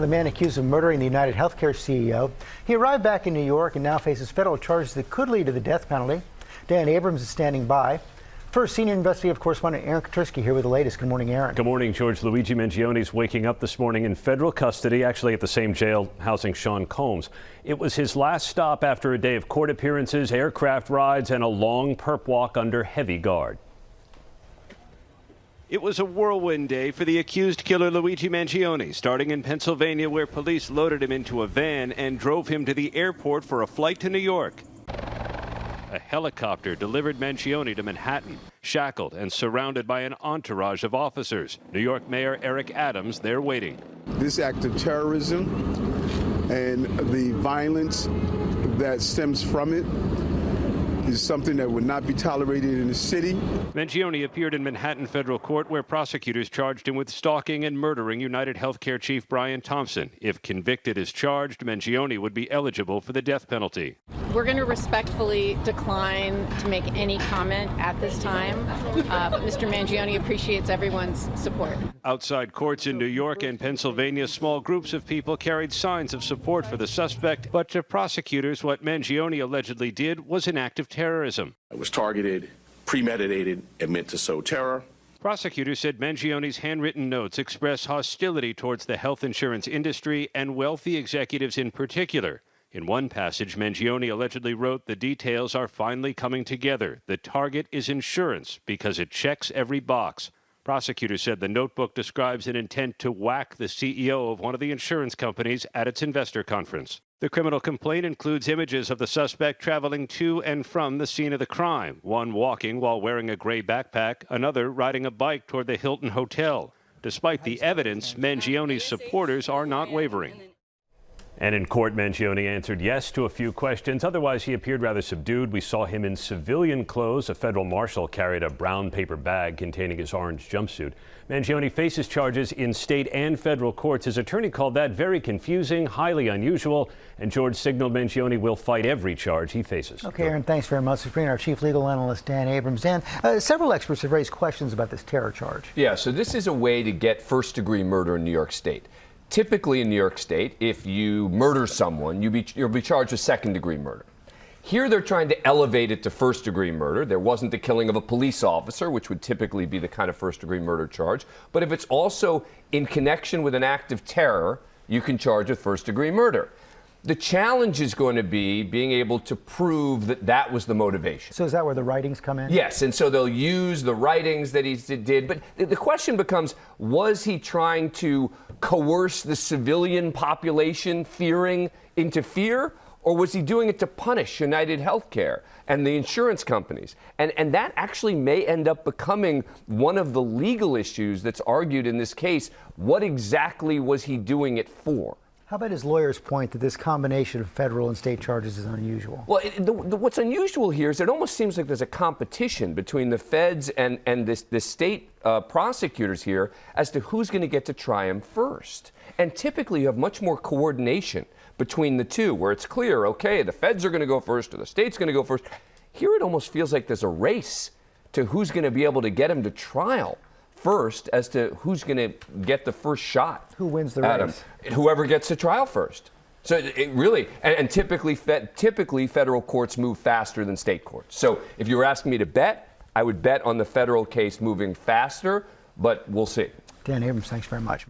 The man accused of murdering the UnitedHealthcare CEO. He arrived back in New York and now faces federal charges that could lead to the death penalty. Dan Abrams is standing by. First, senior investigative correspondent Aaron Katursky here with the latest. Good morning, Aaron. Good morning, George. Luigi Mangione is waking up this morning in federal custody, actually at the same jail housing Sean Combs. It was his last stop after a day of court appearances, aircraft rides, and a long perp walk under heavy guard. It was a whirlwind day for the accused killer Luigi Mangione, starting in Pennsylvania, where police loaded him into a van and drove him to the airport for a flight to New York. A helicopter delivered Mangione to Manhattan, shackled and surrounded by an entourage of officers. New York Mayor Eric Adams there waiting. This act of terrorism and the violence that stems from it is something that would not be tolerated in the city. Mangione appeared in Manhattan federal court, where prosecutors charged him with stalking and murdering UnitedHealthcare chief Brian Thompson. If convicted as charged, Mangione would be eligible for the death penalty. We're going to respectfully decline to make any comment at this time, but Mr. Mangione appreciates everyone's support. Outside courts in New York and Pennsylvania, small groups of people carried signs of support for the suspect, but to prosecutors, what Mangione allegedly did was an act of terrorism. It was targeted, premeditated, and meant to sow terror. Prosecutors said Mangione's handwritten notes express hostility towards the health insurance industry and wealthy executives in particular. In one passage, Mangione allegedly wrote, "The details are finally coming together. The target is insurance because it checks every box." Prosecutors said the notebook describes an intent to whack the CEO of one of the insurance companies at its investor conference. The criminal complaint includes images of the suspect traveling to and from the scene of the crime, one walking while wearing a gray backpack, another riding a bike toward the Hilton Hotel. Despite the evidence, Mangione's supporters are not wavering. And in court, Mangione answered yes to a few questions. Otherwise, he appeared rather subdued. We saw him in civilian clothes. A federal marshal carried a brown paper bag containing his orange jumpsuit. Mangione faces charges in state and federal courts. His attorney called that very confusing, highly unusual, and George signaled Mangione will fight every charge he faces. Okay, Aaron, thanks very much for bringing our chief legal analyst, Dan Abrams. Dan, several experts have raised questions about this terror charge. Yeah, so this is a way to get first-degree murder in New York State. Typically in New York State, if you murder someone, you'll be charged with second-degree murder. Here they're trying to elevate it to first-degree murder. There wasn't the killing of a police officer, which would typically be the kind of first-degree murder charge. But if it's also in connection with an act of terror, you can charge with first-degree murder. The challenge is going to be being able to prove that that was the motivation. So is that where the writings come in? Yes, and so they'll use the writings that he did. But the question becomes, was he trying to coerce the civilian population into fear? Or was he doing it to punish UnitedHealthcare and the insurance companies? And that actually may end up becoming one of the legal issues that's argued in this case. What exactly was he doing it for? How about his lawyer's point that this combination of federal and state charges is unusual? Well, what's unusual here is it almost seems like there's a competition between the feds and the state prosecutors here as to who's going to get to try him first. And typically you have much more coordination between the two, where it's clear, okay, the feds are going to go first or the state's going to go first. Here it almost feels like there's a race to who's going to be able to get him to trial first as to who's going to get the first shot. Who wins the race? Whoever gets to trial first. So it really, and typically federal courts move faster than state courts. So if you were asking me to bet, I would bet on the federal case moving faster, but we'll see. Dan Abrams, thanks very much.